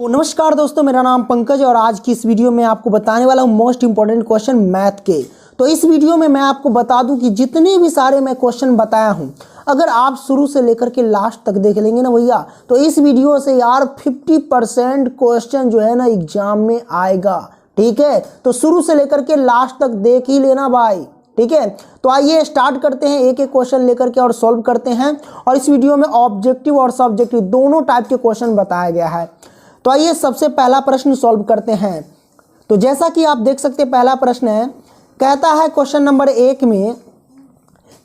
तो नमस्कार दोस्तों, मेरा नाम पंकज और आज की इस वीडियो में आपको बताने वाला हूँ मोस्ट इंपॉर्टेंट क्वेश्चन मैथ के। तो इस वीडियो में मैं आपको बता दूं कि जितने भी सारे मैं क्वेश्चन बताया हूँ, अगर आप शुरू से लेकर के लास्ट तक देख लेंगे ना भैया, तो इस वीडियो से यार 50% क्वेश्चन जो है ना एग्जाम में आएगा। ठीक है, तो शुरू से लेकर के लास्ट तक देख ही लेना भाई। ठीक है, तो आइए स्टार्ट करते हैं, एक एक क्वेश्चन लेकर के और सॉल्व करते हैं। और इस वीडियो में ऑब्जेक्टिव और सब्जेक्टिव दोनों टाइप के क्वेश्चन बताया गया है। तो आइए सबसे पहला प्रश्न सॉल्व करते हैं। तो जैसा कि आप देख सकते हैं, पहला प्रश्न है, कहता है क्वेश्चन नंबर 1 में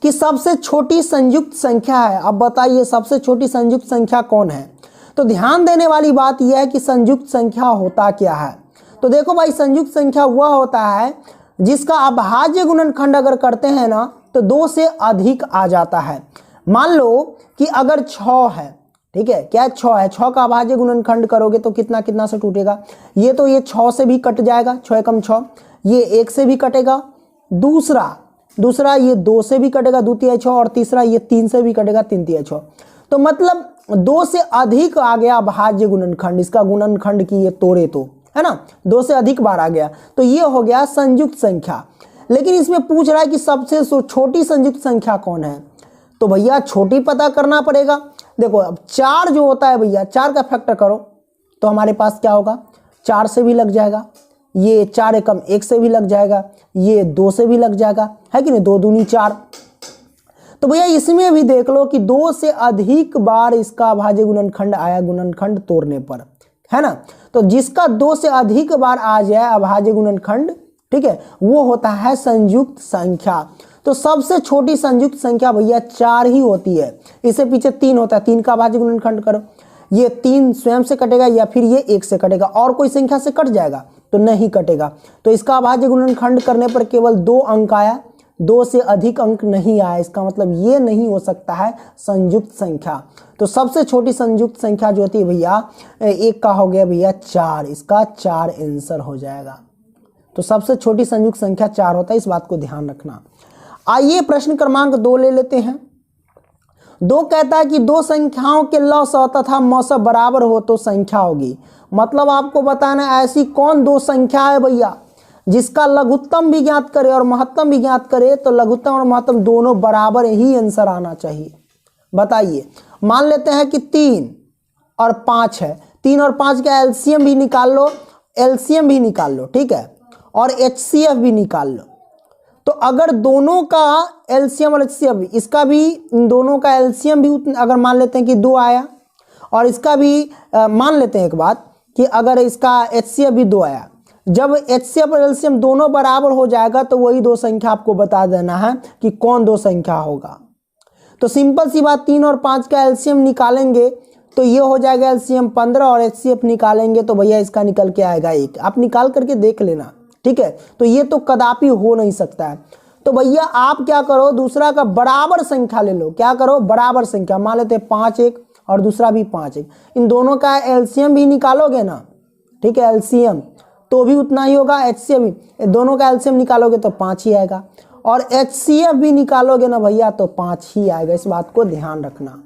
कि सबसे छोटी संयुक्त संख्या है। अब बताइए सबसे छोटी संयुक्त संख्या कौन है। तो ध्यान देने वाली बात यह है कि संयुक्त संख्या होता क्या है। तो देखो भाई, संयुक्त संख्या वह होता है जिसका अभाज्य गुणनखंड अगर करते हैं ना तो 2 से अधिक आ जाता है। मान लो कि अगर 6 है, ठीक है, क्या 6 है, 6 का अभाज्य गुणनखंड करोगे तो कितना कितना से टूटेगा। ये तो ये 6 से भी कट जाएगा, 6 एकम 6, ये 1 से भी कटेगा, दूसरा ये 2 से भी कटेगा, 2 तिहाई 6, और तीसरा ये 3 से भी कटेगा, 3 तिहाई 6। तो मतलब 2 से अधिक आ गया अभाज्य गुणनखंड, इसका गुणनखंड की ये तोड़े तो, है ना, 2 से अधिक बार आ गया, तो ये हो गया संयुक्त संख्या। लेकिन इसमें पूछ रहा है कि सबसे छोटी संयुक्त संख्या कौन है। तो भैया छोटी पता करना पड़ेगा। देखो अब 4 जो होता है भैया, 4 का फैक्टर करो तो हमारे पास क्या होगा, 4 से भी लग जाएगा, ये 4 एकम 1 से भी लग जाएगा, ये 2 से भी लग जाएगा, है कि नहीं, 2 दूनी 4। तो भैया इसमें भी देख लो कि 2 से अधिक बार इसका अभाज्य गुणनखंड आया गुणनखंड तोड़ने पर, है ना। तो जिसका 2 से अधिक बार आ जाए अभाज्य गुणनखंड, ठीक है, वो होता है संयुक्त संख्या। तो सबसे छोटी संयुक्त संख्या भैया 4 ही होती है। इससे पीछे 3 होता है, 3 का अभाज्य गुणनखंड करो, ये 3 स्वयं से कटेगा या फिर ये 1 से कटेगा, और कोई संख्या से कट जाएगा तो नहीं कटेगा। तो इसका अभाज्य गुणनखंड करने पर केवल 2 अंक आया, 2 से अधिक अंक नहीं आया, इसका मतलब ये नहीं हो सकता है संयुक्त संख्या। तो सबसे छोटी संयुक्त संख्या जो होती है भैया, 1 का हो गया भैया 4, इसका 4 आंसर हो जाएगा। तो सबसे छोटी संयुक्त संख्या 4 होता है, इस बात को ध्यान रखना। आइए प्रश्न क्रमांक 2 ले लेते हैं। 2 कहता है कि 2 संख्याओं के लसाअ तथा मसाअ बराबर हो तो संख्या होगी। मतलब आपको बताना ऐसी कौन 2 संख्या है भैया जिसका लघुत्तम भी ज्ञात करे और महत्तम भी ज्ञात करे, तो लघुत्तम और महत्तम दोनों बराबर ही आंसर आना चाहिए। बताइए, मान लेते हैं कि 3 और 5 है, 3 और 5 का एलसीएम भी निकाल लो, एलसीएम भी निकाल लो, ठीक है, और एचसीएफ भी निकाल लो। तो अगर दोनों का एलसीएम और एचसीएफ, इसका भी, इन दोनों का एलसीएम भी अगर मान लेते हैं कि 2 आया, और इसका भी मान लेते हैं एक बात कि अगर इसका एचसीएफ भी 2 आया, जब एचसीएफ और एलसीएम दोनों बराबर हो जाएगा तो वही 2 संख्या आपको बता देना है कि कौन 2 संख्या होगा। तो सिंपल सी बात, 3 और 5 का एलसीएम निकालेंगे तो ये हो जाएगा एलसीएम 15, और एचसीएफ निकालेंगे तो भैया इसका निकल के आएगा 1। आप निकाल करके देख लेना, ठीक है। तो ये तो कदापि हो नहीं सकता है। तो भैया आप क्या करो, दूसरा का बराबर संख्या ले लो। क्या करो, बराबर संख्या मान लेते हैं 5 1 और दूसरा भी 5 1, इन दोनों का एलसीएम भी निकालोगे ना, ठीक है, एलसीएम तो भी उतना ही होगा, एचसीएफ भी, दोनों का एलसीएम निकालोगे तो 5 ही आएगा, और एचसीएफ भी निकालोगे ना भैया तो 5 ही आएगा। इस बात को ध्यान रखना,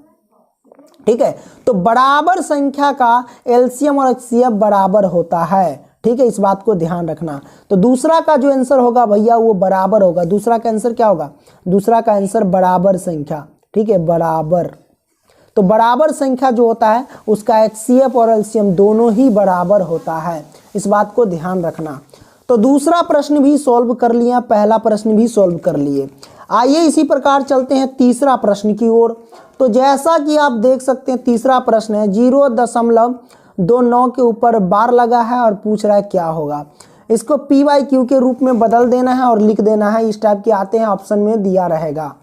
ठीक है। तो बराबर संख्या का एलसीएम और एचसीएफ बराबर होता है, ठीक है, इस बात को ध्यान रखना। तो दूसरा का जो आंसर होगा भैया वो बराबर होगा। दूसरा का आंसर क्या होगा, दूसरा का आंसर बराबर संख्या, ठीक है, बराबर। तो बराबर संख्या जो होता है उसका एचसीएफ और एलसीएम दोनों ही बराबर होता है, इस बात को ध्यान रखना। तो दूसरा प्रश्न भी सॉल्व कर लिया, पहला प्रश्न भी सॉल्व कर लिए। आइए इसी प्रकार चलते हैं तीसरा प्रश्न की ओर। तो जैसा कि आप देख सकते हैं तीसरा प्रश्न है 0.29 के ऊपर बार लगा है और पूछ रहा है क्या होगा। इसको P/Q के रूप में बदल देना है और लिख देना है, इस टाइप के आते हैं, ऑप्शन में दिया रहेगा।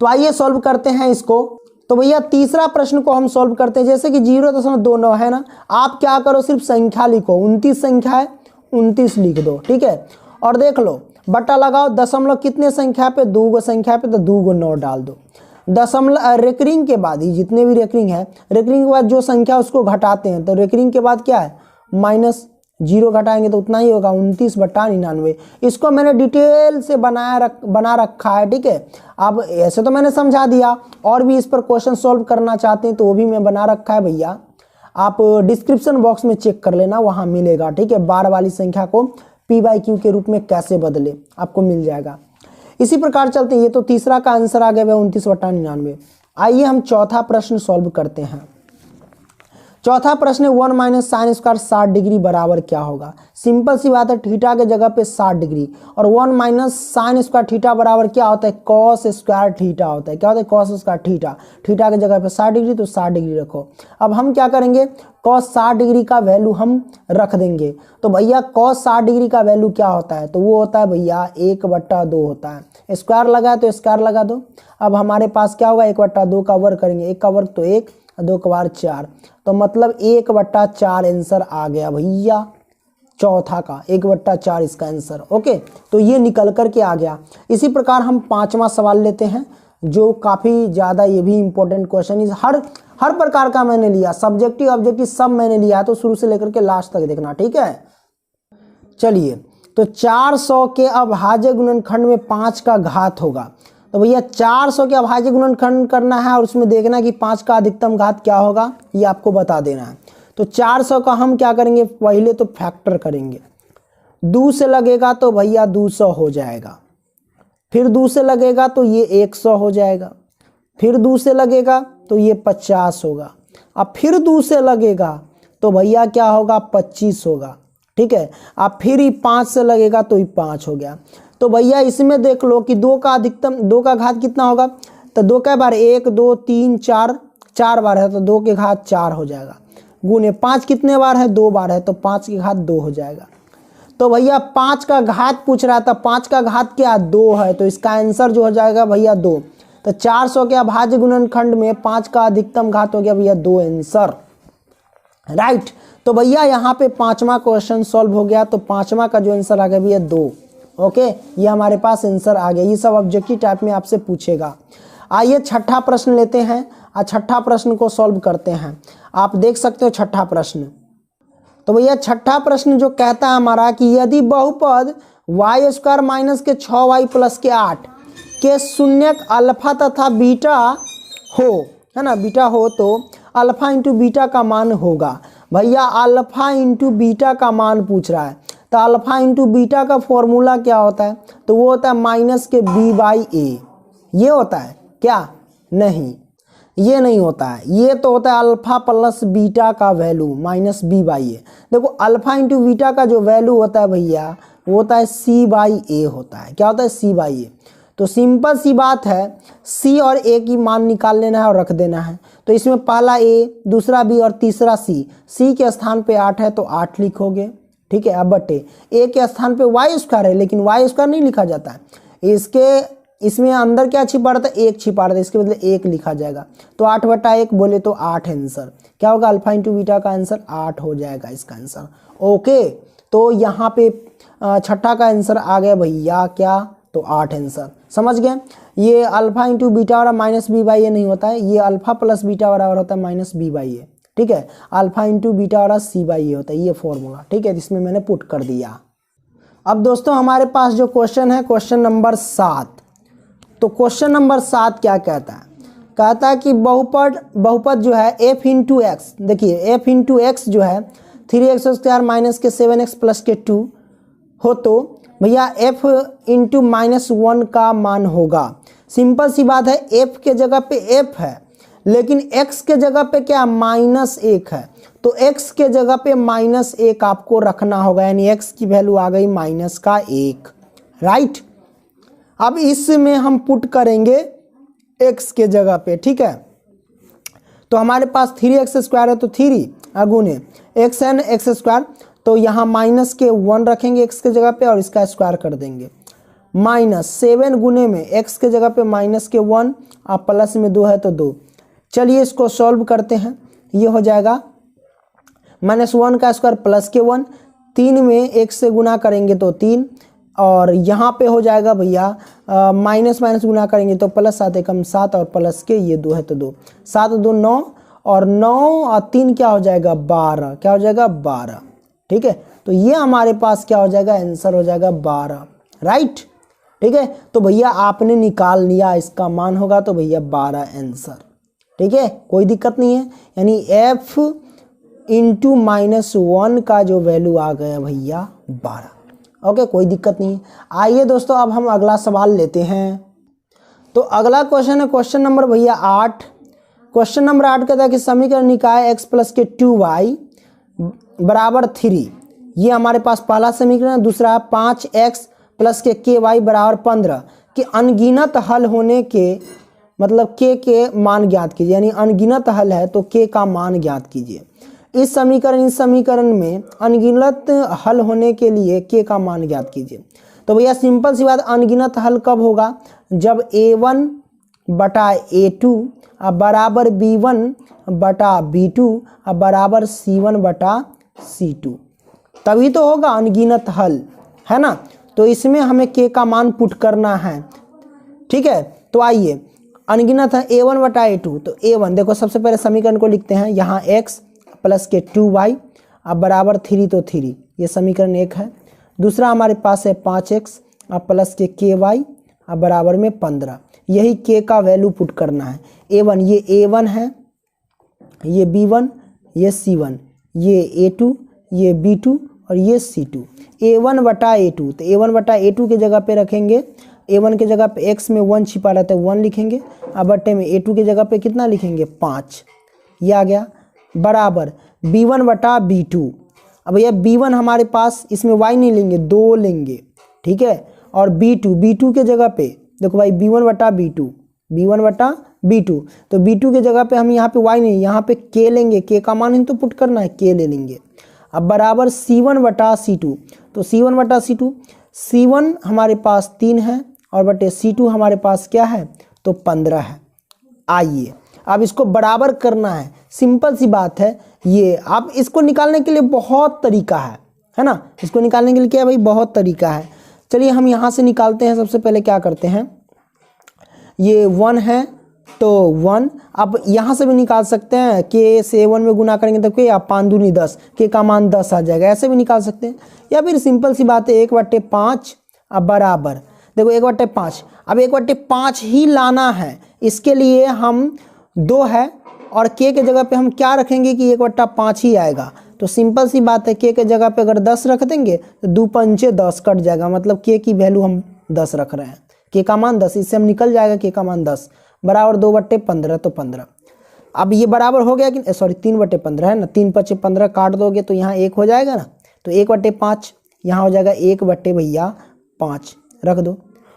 तो आइए सॉल्व करते हैं इसको। तो भैया तीसरा प्रश्न को हम सॉल्व करते हैं। जैसे कि 0.29 है ना, आप क्या करो, सिर्फ संख्या लिखो, 29 संख्या है, 29 लिख दो, ठीक है, और देख लो बट्टा लगाओ, दशमलव कितने संख्या पे, 2 गो संख्या पे, तो 2 गो 9 डाल दो। दशमलव रेकरिंग के बाद ही, जितने भी रेकरिंग है, रेकरिंग के बाद जो संख्या उसको घटाते हैं, तो रेकरिंग के बाद क्या है, -0 घटाएंगे तो उतना ही होगा, 29/99। इसको मैंने डिटेल से बना रखा है, ठीक है। अब ऐसे तो मैंने समझा दिया, और भी इस पर क्वेश्चन सॉल्व करना चाहते हैं तो वो भी मैं बना रखा है भैया। आप डिस्क्रिप्शन बॉक्स में चेक कर लेना, वहाँ मिलेगा, ठीक है। बार वाली संख्या को p/q के रूप में कैसे बदले आपको मिल जाएगा। इसी प्रकार चलते हैं, ये तो तीसरा का आंसर आ गया 29/99। आइए हम चौथा प्रश्न सॉल्व करते हैं। चौथा प्रश्न 1 माइनस साइन स्क्वायर 60 डिग्री बराबर क्या होगा। सिंपल सी बात है, थीटा के जगह पे 60 डिग्री और 1 माइनस साइन स्क्वायर थीटा बराबर क्या होता है, कॉस स्क्वायर थीटा होता है। क्या होता है, कॉस स्क्वायर थीटा। थीटा के जगह पे 60 डिग्री तो 60 डिग्री रखो। अब हम क्या करेंगे, कॉस 60 डिग्री का वैल्यू हम रख देंगे। तो भैया कॉस 60 डिग्री का वैल्यू क्या होता है, तो वो होता है भैया 1/2 होता है। स्क्वायर लगा है तो स्क्वायर लगा दो। अब हमारे पास क्या होगा, 1/2 का वर्ग करेंगे, 1 का वर्ग तो 1, 2 का वर्ग 4, तो मतलब 1/4 आंसर आ गया भैया चौथा का, 1/4 इसका आंसर। ओके, तो ये निकल कर के आ गया। इसी प्रकार हम पांचवा सवाल लेते हैं, जो काफ़ी ज़्यादा, ये भी इंपॉर्टेंट क्वेश्चन इस हर प्रकार का मैंने लिया, सब्जेक्टिव ऑब्जेक्टिव सब मैंने लिया है, तो शुरू से लेकर के लास्ट तक देखना, ठीक है। चलिए, तो 400 के अभाज्य गुणनखंड में 5 का घात होगा। तो भैया 400 के अभाज्य गुणनखंड करना है और उसमें देखना कि 5 का अधिकतम घात क्या होगा, ये आपको बता देना है। तो 400 का हम क्या करेंगे, पहले तो फैक्टर करेंगे। 2 से लगेगा तो भैया 200 हो जाएगा, फिर 2 से लगेगा तो ये 100 हो जाएगा, फिर 2 से लगेगा तो ये 50 होगा, अब फिर 2 से लगेगा तो भैया क्या होगा, 25 होगा, ठीक है। अब फिर ही 5 से लगेगा तो ये 5 हो गया। तो भैया इसमें देख लो कि 2 का अधिकतम, 2 का घात कितना होगा, तो 2 के बार 1 2 3 4, 4 बार है तो 2 के घात 4 हो जाएगा, गुने 5 कितने बार है, 2 बार है तो 5 के घात 2 हो जाएगा। तो भैया 5 का घात पूछ रहा था, 5 का घात क्या 2 है, तो इसका आंसर जो हो जाएगा भैया 2। तो 400 के अभाज्य गुणनखंड में 5 का अधिकतम घात हो गया भैया 2 आंसर, राइट। तो भैया यहाँ पे पांचवा क्वेश्चन सॉल्व हो गया। तो पांचवा का जो आंसर आ गया भैया 2। ओके, ये हमारे पास आंसर आ गया। ये सब ऑब्जेक्टिव टाइप में आपसे पूछेगा। आइए छठा प्रश्न लेते हैं और छठा प्रश्न को सॉल्व करते हैं। आप देख सकते हो छठा प्रश्न। तो भैया छठा प्रश्न जो कहता है हमारा कि यदि बहुपद y² माइनस के 6y प्लस के 8 के शून्यक अल्फा तथा बीटा हो, है ना, बीटा हो, तो अल्फा इंटू बीटा का मान होगा। भैया अल्फा इंटू बीटा का मान पूछ रहा है, तो अल्फा इंटू बीटा का फॉर्मूला क्या होता है, तो वो होता है माइनस के b/a। ये होता है क्या, नहीं, ये नहीं होता है, ये तो होता है अल्फा प्लस बीटा का वैल्यू माइनस b/a। देखो अल्फा इंटू बीटा का जो वैल्यू होता है भैया वो होता है c/a होता है। क्या होता है, c/a। तो सिंपल सी बात है, c और a की मान निकाल लेना है और रख देना है। तो इसमें पहला a, दूसरा b और तीसरा c के स्थान पे 8 है तो 8 लिखोगे, ठीक है। अब बटे a के स्थान पे y² है, लेकिन y² नहीं लिखा जाता है, इसमें अंदर क्या छिपा रहता है, 1 छिपा रहता है, इसके बदले 1 लिखा जाएगा। तो 8/1 बोले तो 8 आंसर क्या होगा, अल्फा इंटू बीटा का आंसर 8 हो जाएगा इसका आंसर। ओके, तो यहाँ पे छठा का आंसर आ गया भैया क्या, तो 8 आंसर। समझ गए, ये अल्फा इंटू बीटा वाला माइनस b/a नहीं होता है, ये अल्फा प्लस बीटा बराबर होता है माइनस b/a, ठीक है। अल्फा इंटू बीटा वाला c/a होता है, ये फॉर्मूला, ठीक है, जिसमें मैंने पुट कर दिया। अब दोस्तों हमारे पास जो क्वेश्चन है, क्वेश्चन नंबर 7। तो क्वेश्चन नंबर 7 क्या कहता है, कहता है कि बहुपद जो है f इंटू एक्स, देखिए f इंटू एक्स जो है 3x² माइनस के 7x प्लस के 2 हो, तो भैया f इंटू -1 का मान होगा। सिंपल सी बात है, f के जगह पे f है, लेकिन x के जगह पे क्या -1 है, तो x के जगह पे -1 आपको रखना होगा, यानी x की वैल्यू आ गई -1, राइट। अब इसमें हम पुट करेंगे x के जगह पे, ठीक है। तो हमारे पास 3x² है तो 3 गुने x n x², तो यहाँ माइनस के 1 रखेंगे x के जगह पे और इसका स्क्वायर कर देंगे। -7 गुने में x के जगह पे माइनस के 1 और प्लस में 2 है तो 2। चलिए इसको सॉल्व करते हैं, ये हो जाएगा -1 का स्क्वायर प्लस के 1, 3 में 1 से गुना करेंगे तो 3, और यहाँ पे हो जाएगा भैया माइनस गुना करेंगे तो प्लस 7 एकम 7 और प्लस के ये 2 है तो 2, 7 2 9 और 9 और 3 क्या हो जाएगा 12, क्या हो जाएगा 12, ठीक है। तो ये हमारे पास क्या हो जाएगा, आंसर हो जाएगा 12, राइट, ठीक है। तो भैया आपने निकाल लिया, इसका मान होगा तो भैया 12 आंसर, ठीक है, कोई दिक्कत नहीं है। यानी f इंटू -1 का जो वैल्यू आ गया भैया 12। ओके, कोई दिक्कत नहीं। आइए दोस्तों, अब हम अगला सवाल लेते हैं। तो अगला क्वेश्चन है क्वेश्चन नंबर भैया 8। क्वेश्चन नंबर 8 कहता है कि समीकरण निकाय x प्लस के 2y बराबर 3। ये हमारे पास पहला समीकरण है। दूसरा है 5x प्लस के ky बराबर 15 के अनगिनत हल होने के, मतलब के मान ज्ञात कीजिए, यानी अनगिनत हल है तो k का मान ज्ञात कीजिए। इस समीकरण में अनगिनत हल होने के लिए k का मान ज्ञात कीजिए। तो भैया सिंपल सी बात, अनगिनत हल कब होगा? जब a1 बटा a2 बराबर b1 बटा b2 बराबर c1 बटा c2, तभी तो होगा अनगिनत हल, है ना। तो इसमें हमें k का मान पुट करना है, ठीक है। तो आइए, अनगिनत है a1 बटा a2, तो a1 देखो सबसे पहले समीकरण को लिखते हैं। यहाँ x प्लस के 2y अब बराबर 3, तो 3, ये समीकरण 1 है। दूसरा हमारे पास है 5x अब प्लस के ky अब बराबर में 15। यही k का वैल्यू पुट करना है। a1, ये a1 है, ये b1, ये c1, ये a2, ये b2 और ये c2। a1 बटा a2, तो a1 बटा a2 के जगह पे रखेंगे। a1 के जगह पे x में 1 छिपा रहता है, 1 लिखेंगे। अब बट्टे में a2 के जगह पे कितना लिखेंगे? 5। ये आ गया बराबर b1 बटा b2। अब भैया b1 हमारे पास, इसमें y नहीं लेंगे, 2 लेंगे, ठीक है। और b2 के जगह पे देखो भाई b1 बटा b2, तो b2 के जगह पे हम यहाँ पे y नहीं, यहाँ पे k लेंगे। k का मान ही तो पुट करना है, k ले लेंगे। अब बराबर c1 बटा c2, तो c1 बटा c2, c1 हमारे पास 3 है और बटे c2 हमारे पास क्या है? तो 15 है। आइए अब इसको बराबर करना है, सिंपल सी बात है। ये आप इसको निकालने के लिए बहुत तरीका है ना। इसको निकालने के लिए क्या है भाई? बहुत तरीका है। चलिए हम यहाँ से निकालते हैं। सबसे पहले क्या करते हैं, ये 1 है तो 1, अब यहाँ से भी निकाल सकते हैं। k से 1 में गुना करेंगे तो k, आप 5 दूनी 10, k का मान 10 आ जाएगा। ऐसे भी निकाल सकते हैं, या फिर सिंपल सी बात है 1/5 अब बराबर, देखो 1/5, अब 1/5 ही लाना है। इसके लिए हम 2 है और k के जगह पे हम क्या रखेंगे कि 1/5 ही आएगा। तो सिंपल सी बात है, k के जगह पे अगर 10 रख देंगे तो 2 पंचे 10 कट जाएगा, मतलब k की वैल्यू हम 10 रख रहे हैं। k का मान 10, इससे हम निकल जाएगा k का मान 10 बराबर 2/15, तो 15। अब ये बराबर हो गया कि सॉरी 3/15 है ना, 3 5 15 काट दोगे तो यहाँ 1 हो जाएगा ना, तो 1/5 यहाँ हो जाएगा 1/5 रख दो।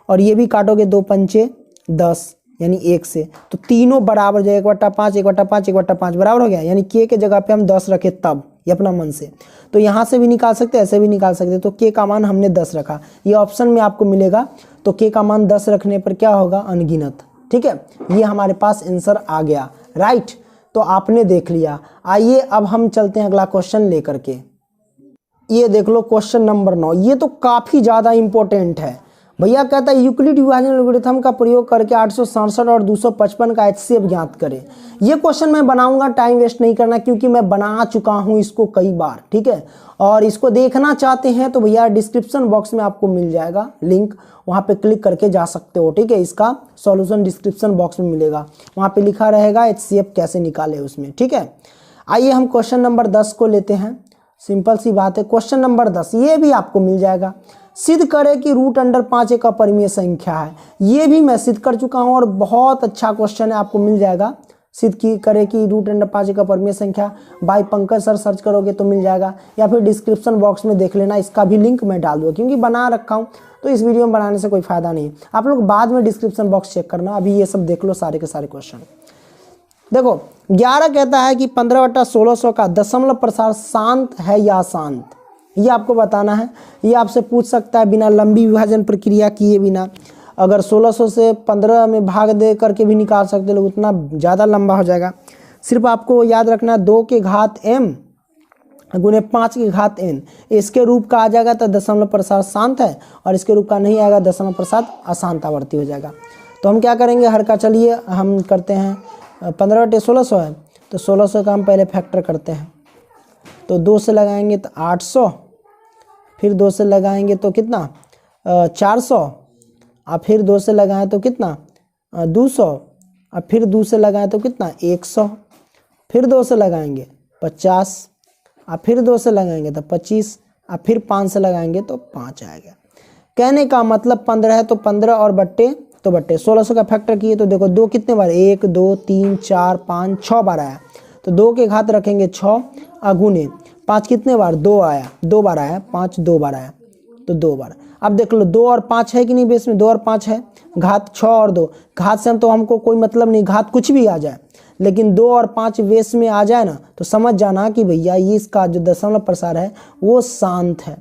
और ये भी काटोगे 2 पंचे 10 यानी 1 से, तो तीनों बराबर जो 1/5 1/5 1/5 बराबर हो गया। यानी k के जगह पे हम 10 रखे तब, ये अपना मन से। तो यहाँ से भी निकाल सकते, ऐसे भी निकाल सकते। तो k का मान हमने 10 रखा, ये ऑप्शन में आपको मिलेगा। तो k का मान 10 रखने पर क्या होगा? अनगिनत, ठीक है। ये हमारे पास आंसर आ गया, राइट। तो आपने देख लिया। आइए अब हम चलते हैं अगला क्वेश्चन लेकर के। ये देख लो क्वेश्चन नंबर 9, ये तो काफ़ी ज़्यादा इंपॉर्टेंट है भैया। कहता है यूक्लिड विभाजन एल्गोरिथम का प्रयोग करके 867 और 255 का HCF ज्ञात करें। ये क्वेश्चन मैं बनाऊंगा, टाइम वेस्ट नहीं करना, क्योंकि मैं बना चुका हूं इसको कई बार, ठीक है। और इसको देखना चाहते हैं तो भैया डिस्क्रिप्शन बॉक्स में आपको मिल जाएगा लिंक, वहां पे क्लिक करके जा सकते हो, ठीक है। इसका सॉल्यूशन डिस्क्रिप्शन बॉक्स में मिलेगा, वहां पे लिखा रहेगा HCF कैसे निकाले उसमें, ठीक है। आइए हम क्वेश्चन नंबर 10 को लेते हैं। सिंपल सी बात है, क्वेश्चन नंबर 10 ये भी आपको मिल जाएगा। सिद्ध करें कि √5 एक अपरिमेय संख्या है। ये भी मैं सिद्ध कर चुका हूं और बहुत अच्छा क्वेश्चन है, आपको मिल जाएगा। सिद्ध करें कि √5 एक अपरिमेय संख्या, बाय पंकज सर सर्च करोगे तो मिल जाएगा, या फिर डिस्क्रिप्शन बॉक्स में देख लेना, इसका भी लिंक मैं डाल दूंगा, क्योंकि बना रखा हूँ तो इस वीडियो में बनाने से कोई फायदा नहीं है। आप लोग बाद में डिस्क्रिप्शन बॉक्स चेक करना, अभी ये सब देख लो सारे के सारे क्वेश्चन। देखो 11 कहता है कि 15/1600 का दशमलव प्रसार शांत है या अशांत, ये आपको बताना है। ये आपसे पूछ सकता है बिना लंबी विभाजन प्रक्रिया किए बिना। अगर 1600 से 15 में भाग दे करके भी निकाल सकते लोग, उतना ज़्यादा लंबा हो जाएगा। सिर्फ आपको याद रखना 2 के घात m गुने 5 की घात n, इसके रूप का आ जाएगा तो दशमलव प्रसार शांत है, और इसके रूप का नहीं आएगा दशमलव प्रसार अशांत आवर्ती हो जाएगा। तो हम क्या करेंगे हर का, चलिए हम करते हैं 15/1600 है तो 1600 का हम पहले फैक्टर करते हैं। तो 2 से लगाएंगे तो 800, फिर 2 से लगाएंगे तो कितना 400, और फिर 2 से लगाएं तो कितना 200, और फिर 2 से लगाएं तो कितना 100, फिर 2 से लगाएंगे 50, अब फिर 2 से लगाएंगे तो 25, अब फिर 5 से लगाएंगे तो 5 आएगा। कहने का मतलब 15 है तो 15 और बट्टे तो बट्टे 1600 का फैक्टर किए तो देखो 2 कितने बार, 1 2 3 4 5 6 बार आया, तो 2 के घात रखेंगे 6 अगुने 5 कितने बार, 2 आया, 2 बार आया, 5 2 बार आया तो 2 बार। अब देख लो 2 और 5 है कि नहीं बेस में, 2 और 5 है, घात 6 और 2, घात से हम तो हमको कोई मतलब नहीं, घात कुछ भी आ जाए, लेकिन 2 और 5 बेस में आ जाए ना तो समझ जाना कि भैया ये इसका जो दशमलव प्रसार है वो शांत है।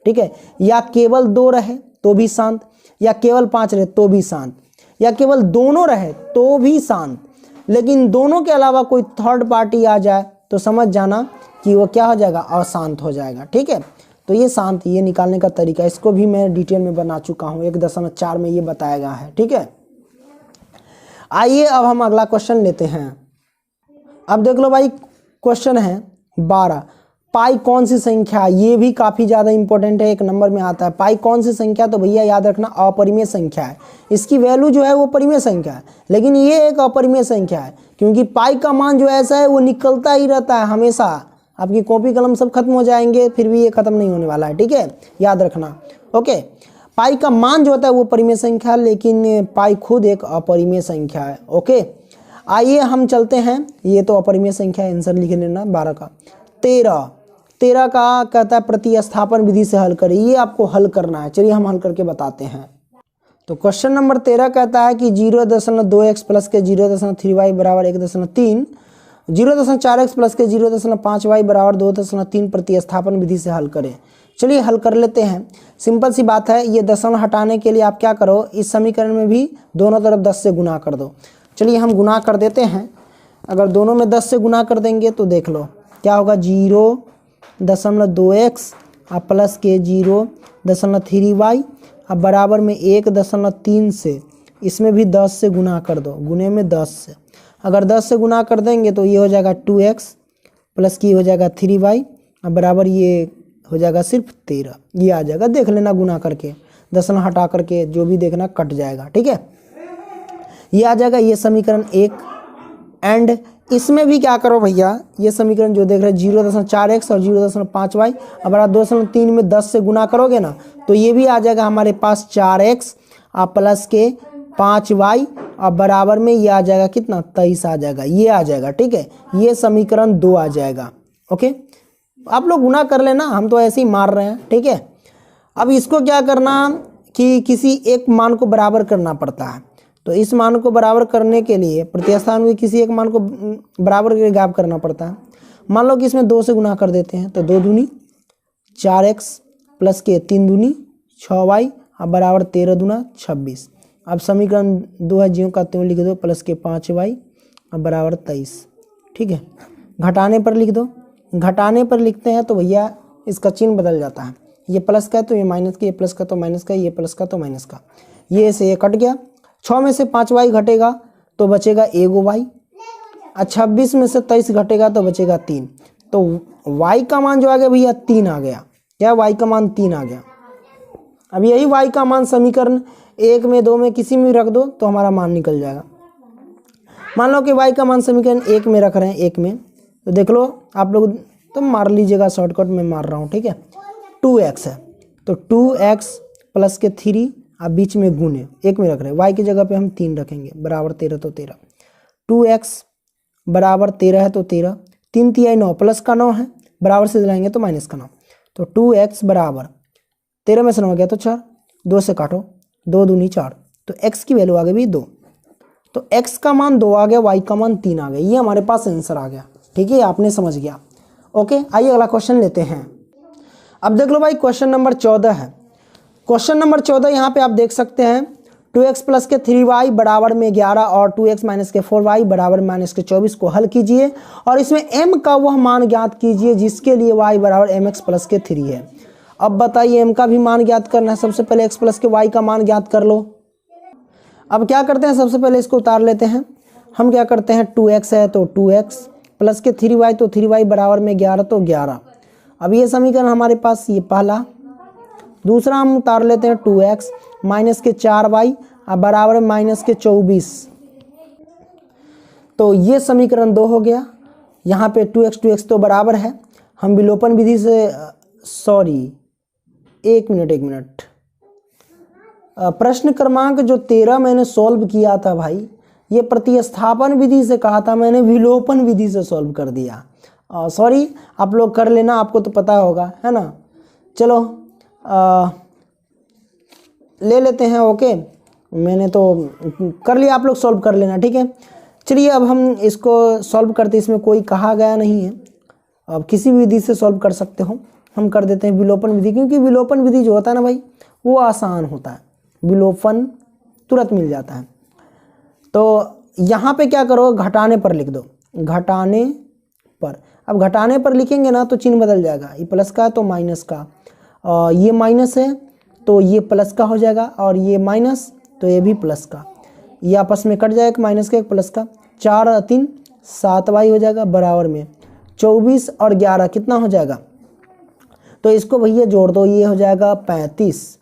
ठीक है, या केवल 2 रहे तो भी शांत, या केवल 5 रहे तो भी शांत, या केवल दोनों रहे तो भी शांत, लेकिन दोनों के अलावा कोई थर्ड पार्टी आ जाए तो समझ जाना कि वो क्या हो जाएगा, अशांत हो जाएगा। ठीक है, तो ये शांत, ये निकालने का तरीका, इसको भी मैं डिटेल में बना चुका हूँ, 1.4 में ये बताया गया है। ठीक है, आइए अब हम अगला क्वेश्चन लेते हैं। अब देख लो भाई, क्वेश्चन है 12, पाई कौन सी संख्या, ये भी काफ़ी ज़्यादा इंपॉर्टेंट है, 1 नंबर में आता है। पाई कौन सी संख्या, तो भैया याद रखना अपरिमेय संख्या है, इसकी वैल्यू जो है वो परिमेय संख्या है, लेकिन ये एक अपरिमेय संख्या है, क्योंकि पाई का मान जो ऐसा है वो निकलता ही रहता है हमेशा। आपकी कॉपी कलम सब खत्म हो जाएंगे फिर भी ये खत्म नहीं होने वाला है। ठीक है, याद रखना। ओके, पाई का मान जो होता है वो परिमेय संख्या, लेकिन पाई खुद एक अपरिमेय संख्या है। ओके, आइए हम चलते हैं, ये तो अपरिमेय संख्या है, आंसर लिख लेना 12 का। 13 का कहता है प्रतिस्थापन विधि से हल करें, ये आपको हल करना है, चलिए हम हल करके बताते हैं। तो क्वेश्चन नंबर 13 कहता है कि 0.2x प्लस के 0.3y बराबर 1.3, 0.4x प्लस के 0.5y बराबर 2.3 प्रतिस्थापन विधि से हल करें। चलिए हल कर लेते हैं, सिंपल सी बात है। ये दशमलव हटाने के लिए आप क्या करो, इस समीकरण में भी दोनों तरफ 10 से गुना कर दो। चलिए हम गुना कर देते हैं, अगर दोनों में 10 से गुना कर देंगे तो देख लो क्या होगा, 0.2x अब प्लस के 0.3y अब बराबर में 1.3 से, इसमें भी 10 से गुना कर दो, गुने में 10 से, अगर 10 से गुना कर देंगे तो ये हो जाएगा 2x प्लस की हो जाएगा 3y अब बराबर ये हो जाएगा सिर्फ 13, ये आ जाएगा, देख लेना गुना करके, दशमलव हटा करके जो भी देखना कट जाएगा। ठीक है, ये आ जाएगा, ये समीकरण 1। एंड इसमें भी क्या करो भैया, ये समीकरण जो देख रहे हैं 0.4x और 0.5y अब 2.3 में 10 से गुना करोगे ना तो ये भी आ जाएगा हमारे पास 4x और प्लस के 5y और बराबर में ये आ जाएगा कितना, 23 आ जाएगा, ये आ जाएगा। ठीक है, ये समीकरण 2 आ जाएगा। ओके, आप लोग गुना कर लेना, हम तो ऐसे ही मार रहे हैं। ठीक है, अब इसको क्या करना कि किसी एक मान को बराबर करना पड़ता है, तो इस मान को बराबर करने के लिए प्रतिस्थापन में किसी एक मान को बराबर करके गायब करना पड़ता है। मान लो कि इसमें 2 से गुना कर देते हैं तो 2 दूनी 4x प्लस के 3 दूनी 6y अब बराबर 13 दूना 26। अब समीकरण 2 है, ज्यों का त्यों लिख दो, प्लस के 5y अब बराबर 23। ठीक है, घटाने पर लिख दो, घटाने पर लिखते हैं तो भैया इसका चिन्ह बदल जाता है, ये प्लस का है तो ये माइनस का, ये प्लस का तो माइनस का, ये प्लस का तो माइनस का, ये से ये कट गया। 6 में से 5y घटेगा तो बचेगा 1y, 26 में से 23 घटेगा तो बचेगा 3, तो y का मान जो आ गया भैया 3 आ गया। क्या, y का मान 3 आ गया। अब यही y का मान समीकरण 1 में 2 में किसी में रख दो तो हमारा मान निकल जाएगा। मान लो कि y का मान समीकरण 1 में रख रहे हैं, 1 में, तो देख लो आप लोग तो मार लीजिएगा, शॉर्टकट में मार रहा हूँ। ठीक है, 2x है तो 2x प्लस के 3 अब बीच में गुने 1 में रख रहे हैं, y की जगह पे हम 3 रखेंगे बराबर 13 तो 13, 2x बराबर 13 है तो 13, 3 तिहाई 9 प्लस का 9 है, बराबर से दिलाएंगे तो माइनस का 9, तो 2x बराबर 13 में से 9 गया तो 4, 2 से काटो, 2 दूनी 4, तो x की वैल्यू आ गई 2, तो x का मान 2 आ गया, y का मान 3 आ गया, ये हमारे पास आंसर आ गया। ठीक है, आपने समझ गया। ओके, आइए अगला क्वेश्चन लेते हैं। अब देख लो भाई, क्वेश्चन नंबर 14 है। क्वेश्चन नंबर 14 यहाँ पे आप देख सकते हैं, 2x प्लस के 3y बराबर में 11 और 2x माइनस के 4y बराबर माइनस के 24 को हल कीजिए और इसमें m का वह मान ज्ञात कीजिए जिसके लिए y बराबर mx प्लस के 3 है। अब बताइए m का भी मान ज्ञात करना है, सबसे पहले x प्लस के y का मान ज्ञात कर लो। अब क्या करते हैं, सबसे पहले इसको उतार लेते हैं। हम क्या करते हैं, 2x है तो 2x प्लस के 3y तो 3y बराबर में 11 तो 11। अब ये समीकरण हमारे पास ये पहला। दूसरा हम उतार लेते हैं 2x माइनस के 4y अब बराबर माइनस के 24, तो ये समीकरण 2 हो गया। यहाँ पे 2x तो बराबर है, हम विलोपन विधि से सॉरी एक मिनट प्रश्न क्रमांक जो 13 मैंने सॉल्व किया था भाई, ये प्रतिस्थापन विधि से कहा था, मैंने विलोपन विधि से सॉल्व कर दिया। सॉरी, आप लोग कर लेना, आपको तो पता होगा, है ना। चलो ले लेते हैं। ओके, मैंने तो कर लिया, आप लोग सॉल्व कर लेना, ठीक है। चलिए अब हम इसको सॉल्व करते, इसमें कोई कहा गया नहीं है, अब किसी भी विधि से सॉल्व कर सकते हो। हम कर देते हैं विलोपन विधि, क्योंकि विलोपन विधि जो होता है ना भाई, वो आसान होता है, विलोपन तुरंत मिल जाता है। तो यहाँ पे क्या करो, घटाने पर लिख दो, घटाने पर। अब घटाने पर लिखेंगे ना तो चिन्ह बदल जाएगा, ये प्लस का है तो माइनस का, ये माइनस है तो ये प्लस का हो जाएगा, और ये माइनस तो ये भी प्लस का, ये आपस में कट जाएगा, माइनस का एक प्लस का। 4 और 3 7y हो जाएगा, बराबर में 24 और 11 कितना हो जाएगा, तो इसको भैया जोड़ दो, ये हो जाएगा 35,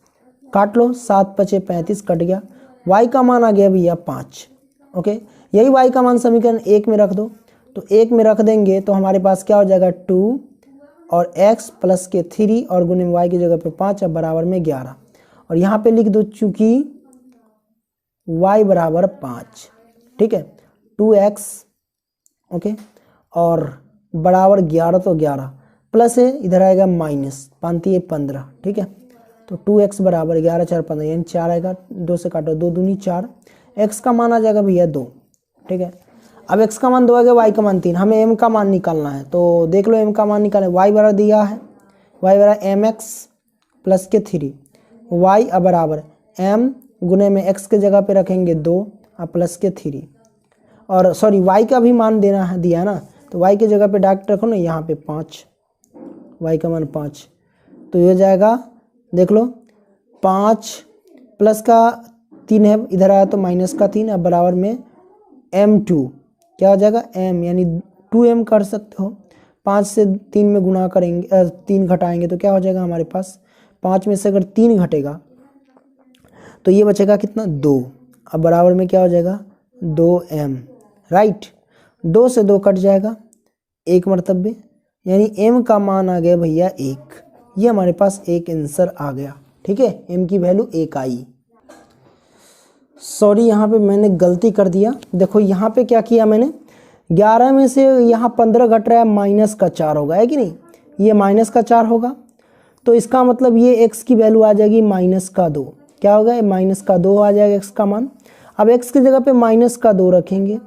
काट लो, 7 5 35 कट गया, y का मान आ गया भैया 5। ओके, यही y का मान समीकरण 1 में रख दो, तो 1 में रख देंगे तो हमारे पास क्या हो जाएगा 2 और x प्लस के 3 और गुने y की जगह पे 5 अब बराबर में 11, और यहाँ पे लिख दो चूंकि y बराबर 5, ठीक है, 2x ओके, और बराबर 11, तो 11 प्लस है, इधर आएगा माइनस, 5 15, ठीक है, तो 2x बराबर 11 4 15, यानी 4 आएगा, 2 से काटो, 2 दूनी 4, x का मान आ जाएगा भैया 2, ठीक है। अब x का मान 2 आ गया, y का मान 3, हमें m का मान निकालना है, तो देख लो m का मान निकालें, y बराबर दिया है, y बराबर mx प्लस के 3, y अब बराबर m गुने में x के जगह पे रखेंगे 2 और प्लस के 3, और सॉरी y का भी मान देना है, दिया ना, तो y की जगह पे डायरेक्ट रखो ना, यहाँ पे 5, y का मान 5, तो ये जाएगा, देख लो 5 प्लस का 3 है, इधर आया तो माइनस का 3, अब बराबर में m2 क्या हो जाएगा m, यानी 2m कर सकते हो। 5 से 3 में गुना करेंगे, 3 घटाएंगे तो क्या हो जाएगा हमारे पास, 5 में से अगर 3 घटेगा तो ये बचेगा कितना 2, अब बराबर में क्या हो जाएगा 2m, राइट, 2 से 2 कट जाएगा, 1 मरतबे, यानी m का मान आ गया भैया 1, ये हमारे पास एक आंसर आ गया, ठीक है, m की वैल्यू 1 आई। सॉरी यहाँ पे मैंने गलती कर दिया, देखो यहाँ पे क्या किया मैंने, 11 में से यहाँ 15 घट रहा है, माइनस का 4 होगा, है कि नहीं, ये माइनस का 4 होगा, तो इसका मतलब ये x की वैल्यू आ जाएगी माइनस का 2, क्या होगा माइनस का 2 आ जाएगा x का मान। अब x की जगह पे माइनस का 2 रखेंगे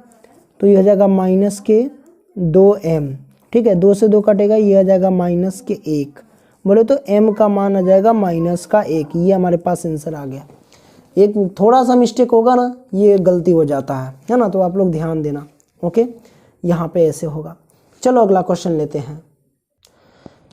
तो ये हो जाएगा माइनस के 2m, ठीक है, 2 से 2 कटेगा, ये आ जाएगा माइनस के 1, बोले तो m का मान आ जाएगा माइनस का 1, ये हमारे पास आंसर आ गया। एक थोड़ा सा मिस्टेक होगा ना, ये गलती हो जाता है ना, तो आप लोग ध्यान देना। ओके, यहाँ पे ऐसे होगा। चलो अगला क्वेश्चन लेते हैं,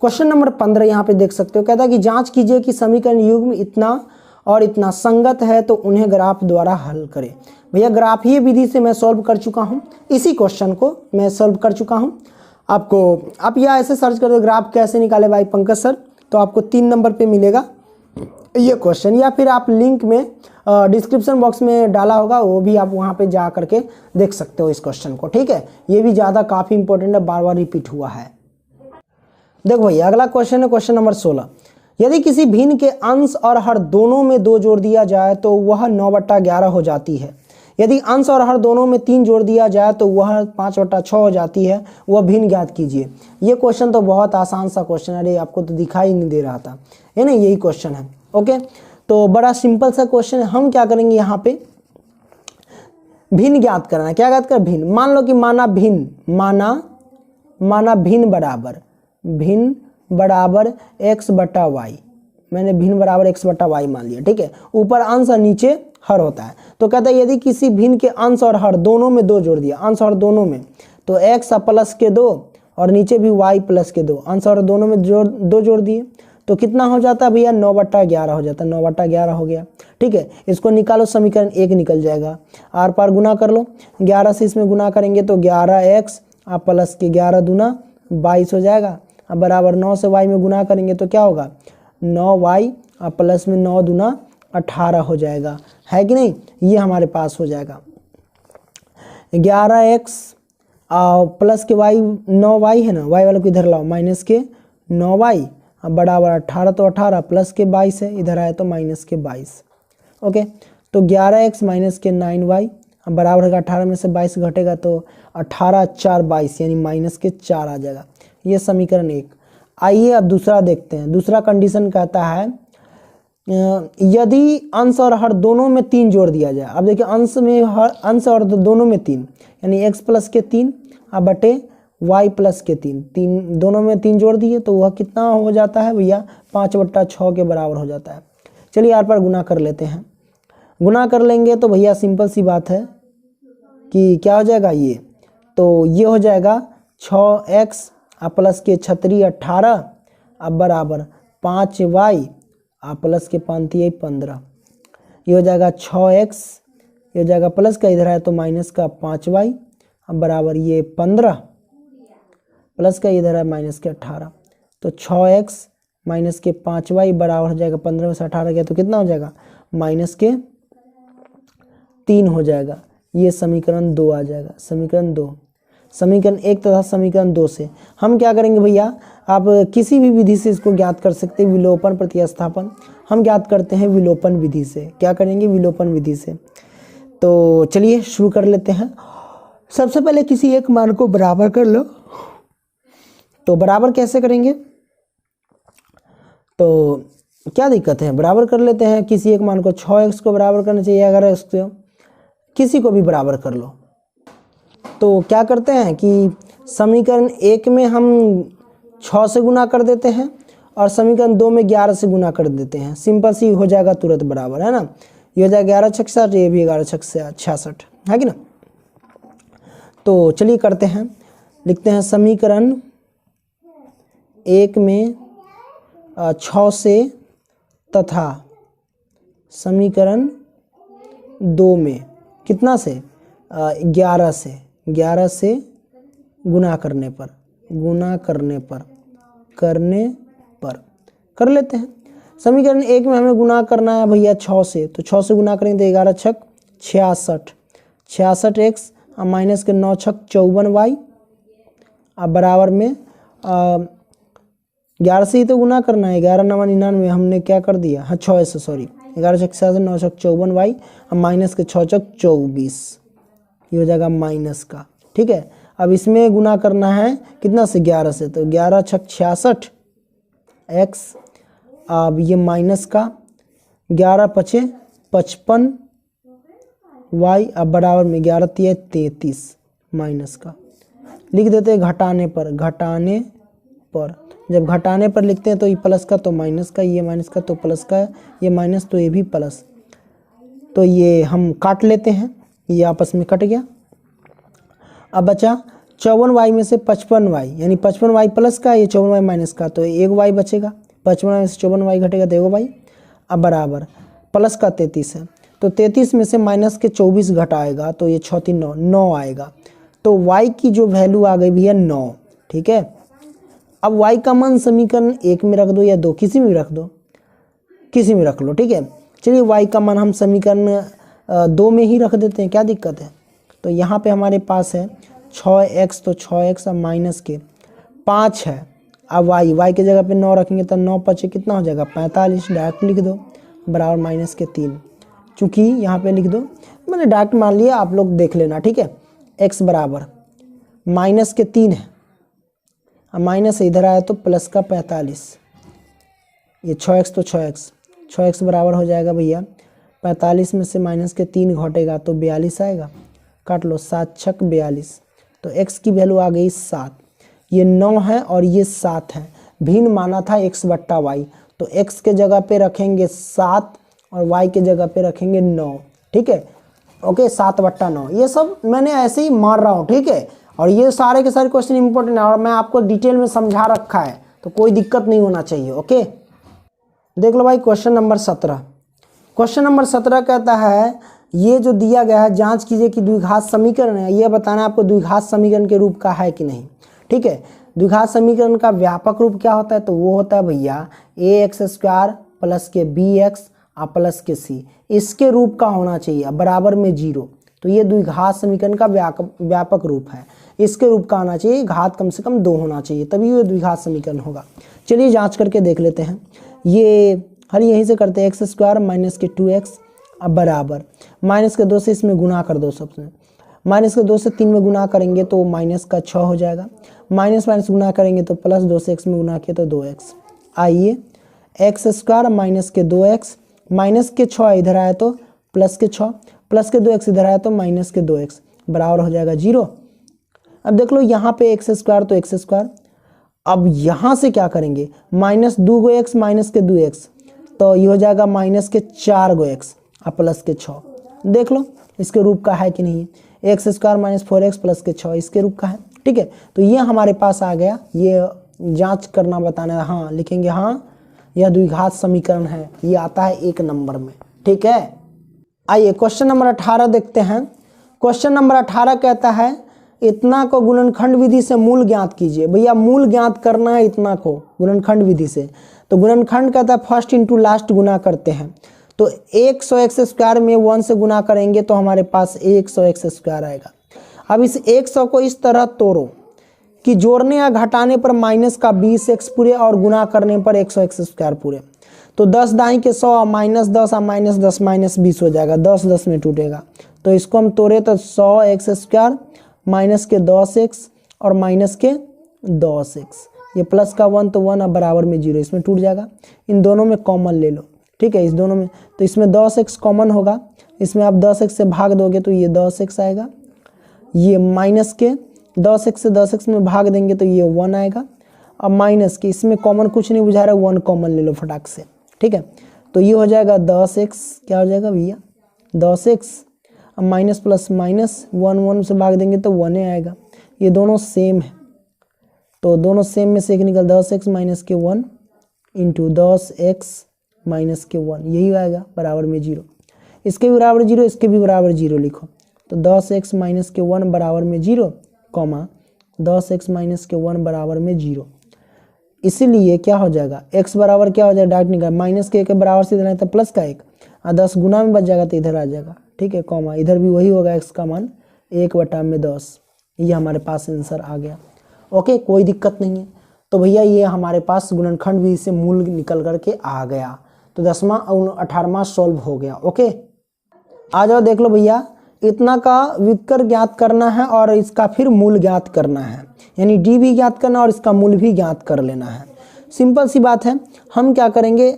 क्वेश्चन नंबर 15 यहाँ पे देख सकते हो, कहता है कि जांच कीजिए कि समीकरण युग्म इतना और इतना संगत है तो उन्हें ग्राफ द्वारा हल करें। भैया ग्राफीय विधि से मैं सॉल्व कर चुका हूँ, इसी क्वेश्चन को मैं सॉल्व कर चुका हूँ। आपको आप या ऐसे सर्च कर दो ग्राफ कैसे निकाले भाई पंकज सर, तो आपको 3 नंबर पे मिलेगा ये क्वेश्चन, या फिर आप लिंक में डिस्क्रिप्शन बॉक्स में डाला होगा, वो भी आप वहाँ पे जा करके देख सकते हो इस क्वेश्चन को, ठीक है। ये भी ज़्यादा काफ़ी इंपॉर्टेंट है, बार बार रिपीट हुआ है। देखो भैया अगला क्वेश्चन है क्वेश्चन नंबर 16, यदि किसी भिन्न के अंश और हर दोनों में 2 जोड़ दिया जाए तो वह 9/11 हो जाती है। यदि अंश और हर दोनों में 3 जोड़ दिया जाए तो वह 5/6 हो जाती है, वह भिन्न ज्ञात कीजिए। ये क्वेश्चन तो बहुत आसान सा क्वेश्चन है, अरे आपको तो दिखाई नहीं दे रहा था, है ना, यही क्वेश्चन है। ओके, तो बड़ा सिंपल सा क्वेश्चन है। हम क्या करेंगे यहाँ पे, भिन्न ज्ञात करना है। क्या ज्ञात कर, भिन्न, मान लो कि माना भिन्न बराबर x/y, मैंने भिन्न बराबर x/y मान लिया, ठीक है। ऊपर अंश और नीचे हर होता है, तो कहता है यदि किसी भिन्न के अंश और हर दोनों में 2 जोड़ दिया, अंश और दोनों में, तो x प्लस के 2 और नीचे भी y प्लस के 2, अंश और दोनों में 2 जोड़ दिए तो कितना हो जाता है भैया 9/11 हो जाता है, 9/11 हो गया, ठीक है। इसको निकालो, समीकरण 1 निकल जाएगा, आर पार गुना कर लो, 11 से इसमें गुना करेंगे तो 11x और प्लस के 11 दूना 22 हो जाएगा। अब बराबर 9 से y में गुना करेंगे तो क्या होगा 9y और प्लस में 9 दूना 18 हो जाएगा, है कि नहीं, ये हमारे पास हो जाएगा। 11x प्लस के वाई 9y है ना, वाई वाले को इधर लाओ, माइनस के 9y बराबर 18, तो 18 प्लस के 22 है, इधर आया तो माइनस के 22। ओके, तो 11x माइनस के 9y बराबर होगा 18 में से 22 घटेगा तो 18 4 22 यानी माइनस के 4 आ जाएगा। ये समीकरण 1। आइए अब दूसरा देखते हैं। दूसरा कंडीशन कहता है यदि अंश और हर दोनों में 3 जोड़ दिया जाए। अब देखिए अंश और दोनों में 3 यानी x प्लस के 3 बटे y प्लस के 3 दोनों में 3 जोड़ दिए तो वह कितना हो जाता है भैया, 5/6 के बराबर हो जाता है। चलिए यार पर गुना कर लेते हैं। गुना कर लेंगे तो भैया सिंपल सी बात है कि क्या हो जाएगा, ये तो ये हो जाएगा 6x प्लस के 36 18 अब बराबर 5y प्लस के 5 15। ये हो जाएगा 6x, ये हो जाएगा प्लस का, इधर है तो माइनस का 5y अब बराबर ये 15 प्लस का, इधर है माइनस के 18। तो 6x माइनस के 5y बराबर हो जाएगा 15 में से 18 गया तो कितना हो जाएगा, माइनस के 3 हो जाएगा। ये समीकरण 2 आ जाएगा। समीकरण 2, समीकरण 1 तथा समीकरण 2 से हम क्या करेंगे भैया, आप किसी भी विधि से इसको ज्ञात कर सकते हैं, विलोपन प्रतिस्थापन। हम ज्ञात करते हैं विलोपन विधि से। क्या करेंगे, विलोपन विधि से। तो चलिए शुरू कर लेते हैं। सबसे पहले किसी एक मान को बराबर कर लो। तो बराबर कैसे करेंगे, तो क्या दिक्कत है, बराबर कर लेते हैं। किसी एक मान को 6x को बराबर करना चाहिए, अगर इसको किसी को भी बराबर कर लो। तो क्या करते हैं कि समीकरण 1 में हम 6 से गुना कर देते हैं और समीकरण 2 में 11 से गुना कर देते हैं। सिंपल सी हो जाएगा तुरंत बराबर, है ना। ये हो जाएगा 11 छक 66, ये भी 11 छक 66 है कि ना। तो चलिए करते हैं, लिखते हैं समीकरण 1 में 6 से तथा समीकरण 2 में कितना से 11 से गुना करने पर कर लेते हैं। समीकरण 1 में हमें गुना करना है भैया 6 से, तो 6 से गुना करेंगे तो 11 छक 66 66x माइनस के 9 छक 54y अब बराबर में 11 से ही तो गुना करना है, 11 9 99 हमने क्या कर दिया, हाँ 6 से, सॉरी 11 छक 66 9 छक 54y अब माइनस के 6 छक 24, ये हो जाएगा माइनस का। ठीक है, अब इसमें गुना करना है कितना से, 11 से, तो 11 छक 66 x अब ये माइनस का 11 पचे 55 y अब बराबर में 11 तिया 33 माइनस का। लिख देते हैं घटाने पर जब घटाने पर लिखते हैं तो ये प्लस का तो माइनस का, ये माइनस का तो प्लस का, ये माइनस तो ये भी प्लस, तो ये हम काट लेते हैं, ये आपस में कट गया। अब बचा 54y में से 55y यानी 55y प्लस का, ये 54y माइनस का, तो एक y बचेगा। 55y में से 54y घटेगा तो एक y अब बराबर प्लस का 33 है, तो 33 में से माइनस के 24 घटाएगा तो ये 6 3 9 आएगा। तो y की जो वैल्यू आ गई भैया 9। ठीक है, अब y का मान समीकरण 1 में रख दो या 2, किसी में रख दो, किसी में रख लो। ठीक है, चलिए y का मान हम समीकरण 2 में ही रख देते हैं, क्या दिक्कत है। तो यहाँ पे हमारे पास है 6x, तो 6x अब माइनस के 5 है, अब y के जगह पे 9 रखेंगे तो 9 पचे कितना हो जाएगा 45, डायरेक्ट लिख दो बराबर माइनस के 3। चूँकि यहाँ पे लिख दो, मैंने डायरेक्ट मान लिया, आप लोग देख लेना। ठीक है, x बराबर माइनस के 3 है, अब माइनस इधर आया तो प्लस का 45, ये 6x तो 6x बराबर हो जाएगा भैया 45 में से माइनस के 3 घटेगा तो 42 आएगा, काट लो 7 छक 42, तो x की वैल्यू आ गई 7। ये 9 है और ये 7 है, भिन्न माना था x बट्टा y, तो x के जगह पे रखेंगे 7 और y के जगह पे रखेंगे 9। ठीक है, ओके 7 बट्टा 9, ये सब मैंने ऐसे ही मार रहा हूँ। ठीक है, और ये सारे के सारे क्वेश्चन इंपॉर्टेंट है और मैं आपको डिटेल में समझा रखा है, तो कोई दिक्कत नहीं होना चाहिए। ओके, देख लो भाई क्वेश्चन नंबर 17। क्वेश्चन नंबर 17 कहता है ये जो दिया गया है, जांच कीजिए कि द्विघात समीकरण है, ये बताना है आपको द्विघात समीकरण के रूप का है कि नहीं। ठीक है, द्विघात समीकरण का व्यापक रूप क्या होता है, तो वो होता है भैया ax² प्लस के bx प्लस के c, इसके रूप का होना चाहिए बराबर में 0, तो ये द्विघात समीकरण का व्यापक रूप है। इसके रूप का आना चाहिए, घात कम से कम 2 होना चाहिए, तभी ये द्विघात समीकरण होगा। चलिए जांच करके देख लेते हैं। ये हर यहीं से करते हैं, x² माइनस के 2x अब बराबर माइनस के 2 से इसमें गुना कर दो सबसे, माइनस के 2 से 3 में गुना करेंगे तो माइनस का 6 हो जाएगा, माइनस माइनस गुना करेंगे तो प्लस 2 से x में गुना किया तो 2x। आइए x² माइनस के 2x माइनस के 6 इधर आया तो प्लस के 6, प्लस के 2x इधर आया तो माइनस के 2x बराबर हो जाएगा 0। अब देख लो यहाँ पे x² तो x², अब यहाँ से क्या करेंगे, माइनस 2x माइनस के 2x तो ये हो जाएगा माइनस के 4x और प्लस के 6। देख लो इसके रूप का है कि नहीं, x² माइनस 4x प्लस के 6 इसके रूप का है। ठीक है, तो ये हमारे पास आ गया, ये जांच करना बताना, हाँ लिखेंगे, हाँ यह द्विघात समीकरण है, ये आता है 1 नंबर में। ठीक है, आइए क्वेश्चन नंबर 18 देखते हैं। क्वेश्चन नंबर 18 कहता है इतना को गुणनखंड विधि से मूल ज्ञात कीजिए। भैया मूल ज्ञात करना है इतना को गुणनखंड विधि से, तो गुणनखंड कहता है फर्स्ट इंटू लास्ट गुना करते हैं, तो 100x² में 1 से गुना करेंगे तो हमारे पास 100x² आएगा। अब इस 100 को इस तरह तोड़ो कि जोड़ने या घटाने पर माइनस का 20x पूरे और गुना करने पर 100x² पूरे, तो 10 दाई के 100 माइनस 10 और माइनस 10 माइनस 20 हो जाएगा, 10 10 में टूटेगा, तो इसको हम तोड़े तो 100x² माइनस के 10x और माइनस के 10x, ये प्लस का 1 तो 1 अब बराबर में 0, इसमें टूट जाएगा। इन दोनों में कॉमन ले लो, ठीक है, इस दोनों में, तो इसमें 10x कॉमन होगा, इसमें आप 10x से भाग दोगे तो ये 10x आएगा, ये माइनस के 10x से 10x में भाग देंगे तो ये 1 आएगा, अब माइनस के इसमें कॉमन कुछ नहीं बुझा रहा है, 1 कॉमन ले लो फटाक से। ठीक है, तो ये हो जाएगा 10x, क्या हो जाएगा भैया 10x, अब माइनस प्लस माइनस 1 1 से भाग देंगे तो 1 आएगा, ये दोनों सेम है, तो दोनों सेम में से एक निकल 10x माइनस के 1 इंटू 10x माइनस के 1, यही आएगा बराबर में 0, इसके भी बराबर 0, इसके भी बराबर 0 लिखो, तो 10x माइनस के 1 बराबर में 0 कॉमा 10x माइनस के 1 बराबर में 0, इसीलिए क्या हो जाएगा x बराबर क्या हो जाएगा, डायरेक्ट निकाल, माइनस के 1 के बराबर से इधर तो प्लस का 1 और 10 गुना में बच जाएगा तो इधर आ जाएगा। ठीक है, कॉमा इधर भी वही होगा, x का मान 1/10, ये हमारे पास आंसर आ गया। ओके, कोई दिक्कत नहीं है। तो भैया ये हमारे पास गुणनखंड विधि से मूल निकल करके आ गया, तो 10वां और 18वां सॉल्व हो गया। ओके, आ जाओ देख लो भैया, इतना का व्युत्कर ज्ञात करना है और इसका फिर मूल ज्ञात करना है, यानी डी भी ज्ञात करना और इसका मूल भी ज्ञात कर लेना है। सिंपल सी बात है, हम क्या करेंगे,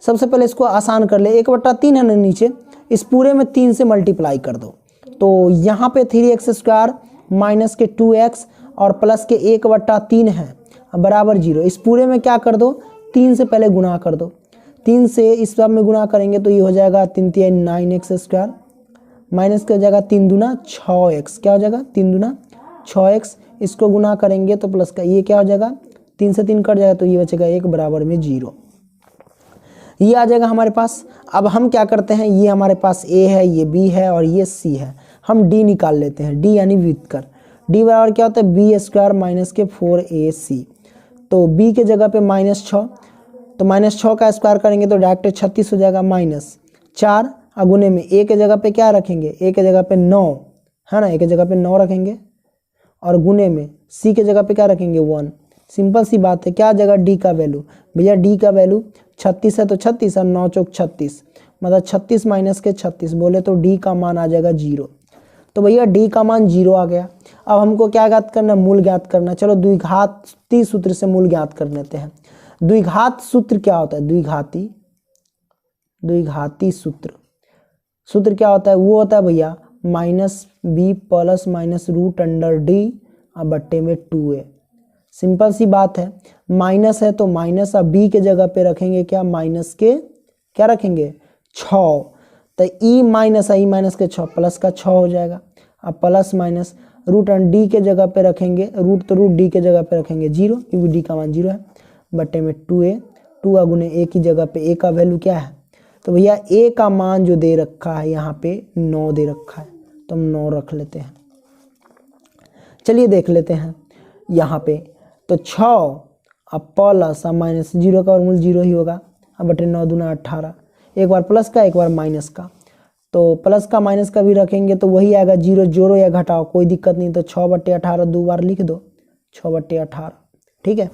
सबसे पहले इसको आसान कर ले, 1/3 है ना नीचे, इस पूरे में 3 से मल्टीप्लाई कर दो, तो यहाँ पे 3x² माइनस के 2x और प्लस के 1/3 है बराबर 0, इस पूरे में क्या कर दो 3 से पहले गुना कर दो, 3 से इस सब में गुना करेंगे तो ये हो जाएगा 3 3 9x² माइनस के हो जाएगा 3 दूना 6x, क्या हो जाएगा 3 दूना 6x, इसको गुना करेंगे तो प्लस का ये क्या हो जाएगा 3 से 3 कट जाएगा तो ये बचेगा 1 बराबर में 0, ये आ जाएगा हमारे पास। अब हम क्या करते हैं, ये हमारे पास a है, ये b है और ये c है, हम d निकाल लेते हैं, d यानी व्युत्कर, d बराबर क्या होता है b² माइनस के 4ac, तो b के जगह पे -6, तो -6 का स्क्वायर करेंगे तो डायरेक्ट 36 हो जाएगा, -4 अगुने में a के जगह पे क्या रखेंगे, a के जगह पे 9 है ना, a के जगह पे 9 रखेंगे और गुने में c के जगह पे क्या रखेंगे 1, सिंपल सी बात है, क्या जगह d का वैल्यू, भैया d का वैल्यू 36 है तो 36 और 9 चौक 36, मतलब 36 माइनस के 36 बोले तो d का मान आ जाएगा 0, तो भैया d का मान 0 आ गया। अब हमको क्या ज्ञात करना, मूल ज्ञात करना, चलो द्विघाती सूत्र से मूल ज्ञात कर लेते हैं। द्विघात सूत्र क्या होता है, द्विघाती सूत्र क्या होता है, वो होता है भैया -b plus minus root under d और बट्टे में 2a, सिंपल सी बात है, माइनस है तो माइनस, अब b के जगह पे रखेंगे क्या, माइनस के क्या रखेंगे 6, तो e माइनस के 6 प्लस का 6 हो जाएगा, अब plus minus root under d के जगह पे रखेंगे, रूट तो रूट d के जगह पे रखेंगे 0 क्योंकि d का मान 0 है, बट्टे में 2a, 2 अगुने a की जगह पे a का वैल्यू क्या है, तो भैया a का मान जो दे रखा है यहाँ पे 9 दे रखा है, तो हम 9 रख लेते हैं। चलिए देख लेते हैं यहाँ पे, तो 6 अब प्लस अब माइनस, 0 का वर्गमूल 0 ही होगा, अब बटे 9 दूना 18, एक बार प्लस का एक बार माइनस का, तो प्लस का माइनस का भी रखेंगे तो वही आएगा 0, जोड़ो या घटाओ कोई दिक्कत नहीं। तो 6/18 दो बार लिख दो, 6/18, ठीक है।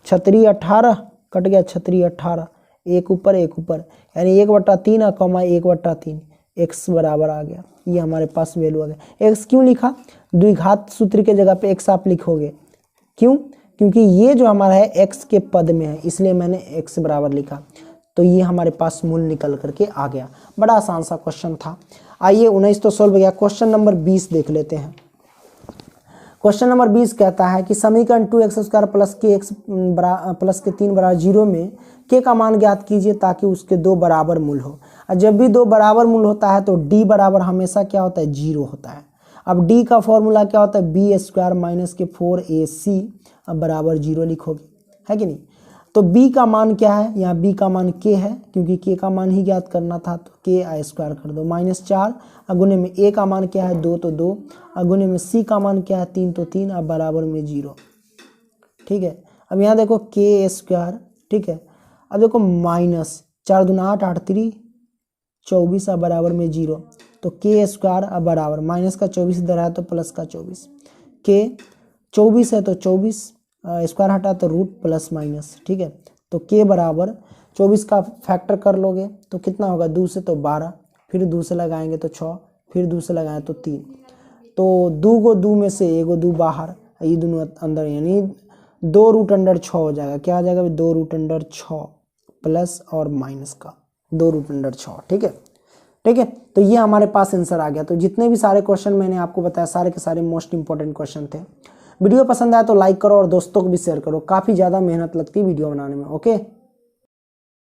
छतरी 18 कट गया, छतरी 18, एक ऊपर एक ऊपर, यानी 1/3 कॉमा 1/3, x बराबर आ गया। ये हमारे पास वैल्यू आ गया। x क्यों लिखा? द्विघात सूत्र के जगह पे x आप लिखोगे, क्यों? क्योंकि ये जो हमारा है x के पद में है, इसलिए मैंने x बराबर लिखा। तो ये हमारे पास मूल निकल करके आ गया। बड़ा आसान सा क्वेश्चन था। आइए 19 तो सॉल्व गया। क्वेश्चन नंबर 20 देख लेते हैं। क्वेश्चन नंबर 20 कहता है कि समीकरण 2x² प्लस के 3 बराबर 0 में k का मान ज्ञात कीजिए ताकि उसके दो बराबर मूल हो। और जब भी दो बराबर मूल होता है तो d बराबर हमेशा क्या होता है? 0 होता है। अब d का फॉर्मूला क्या होता है? b² माइनस के 4ac बराबर 0 लिखोगे, है कि नहीं? तो b का मान क्या है? यहाँ b का मान k है, क्योंकि k का मान ही ज्ञात करना था, तो k² कर दो, -4 अगुने में a का मान क्या है? 2 तो 2, अगुने में c का मान क्या है? 3 तो 3, अब बराबर में 0, ठीक है। अब यहाँ देखो k², ठीक है। अब देखो -4 दूना 8, 8 3 24, अब बराबर में 0, तो k² अब बराबर माइनस का 24 इधर है तो प्लस का 24, k 24 है तो 24 स्क्वायर हटा तो रूट प्लस माइनस, ठीक है। तो k बराबर 24 का फैक्टर कर लोगे तो कितना होगा? 2 से तो 12, फिर 2 से लगाएंगे तो 6, फिर 2 से लगाएं तो 3, तो 2 को 2 में से 1 2 बाहर, ये दोनों अंदर, यानी 2 रूट अंडर 6 हो जाएगा। क्या आ जाएगा? 2 रूट अंडर 6 प्लस और माइनस का 2 रूट अंडर 6, ठीक है, ठीक है। तो ये हमारे पास आंसर आ गया। तो जितने भी सारे क्वेश्चन मैंने आपको बताया सारे के सारे मोस्ट इंपॉर्टेंट क्वेश्चन थे। वीडियो पसंद आया तो लाइक करो और दोस्तों को भी शेयर करो, काफ़ी ज़्यादा मेहनत लगती है वीडियो बनाने में। ओके।